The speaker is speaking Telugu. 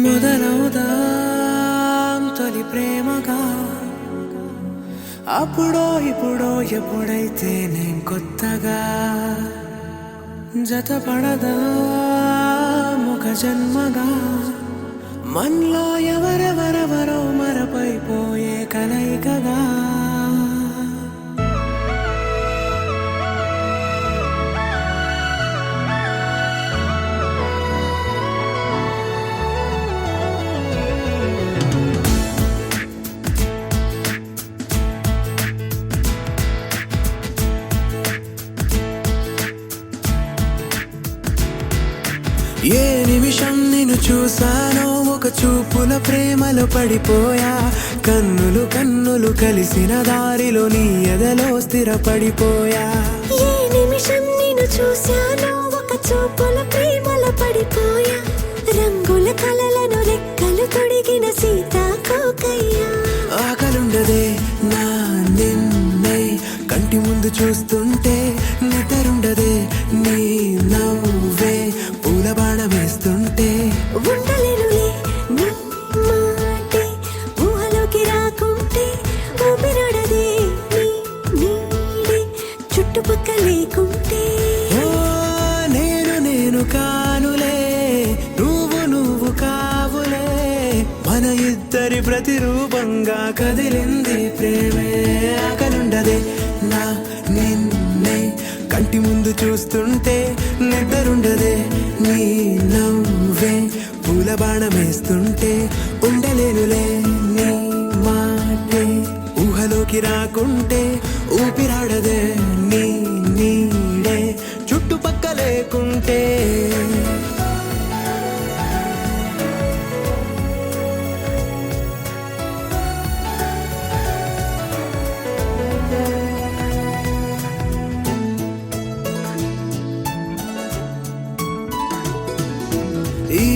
మొదలవుదాం తొలి ప్రేమగా, అప్పుడో ఇప్పుడో ఎప్పుడైతే నేను కొత్తగా జతపడదా ఒక జన్మగా, మనలో ఎవరెవరెవరో మరపైపోయే కలయికగా. ఏ నిమిషం నిన్ను చూసానో ఒక చూపుల ప్రేమలో పడిపోయా, కన్నులు కన్నులు కలిసిన దారిలో నీ ఎదలో స్థిరపడిపోయా. ఏ నిమిషం నిన్ను చూసానో ఒక చూపుల ప్రేమలో పడిపోయా, రంగుల కలలను రెక్కలు తొడిగిన సీతాకోకయ్యా. ఆకలుండదే నా నిన్నే కంటి ముందు చూస్తుంటే, నిద్రుండదే నీ నవ్వే పూల బాణం వేస్తుంటే. ఉండలేనులే నీ మాటే ఊహలోకి రాకుంటే, ఊపిరాడదే నీ నీడే చుట్టుపక్కల లేకుంటే. ఓ నేను నేను కానులే, నువ్వు నువ్వు కావులే, మన ఇద్దరి ప్రతిరూపంగా కదిలింది ప్రేమే. ఆకలుండదే నా నిన్నే కంటి ముందు చూస్తుంటే, నిద్రుండదే నీ నవ్వే పూల బాణం వేస్తుంటే. ఉండలేనులే నీ మాటే ఊహలోకి రాకుంటే, ఊపిరాడదే నీ నీడే చుట్టుపక్క లేకుంటే. ఈ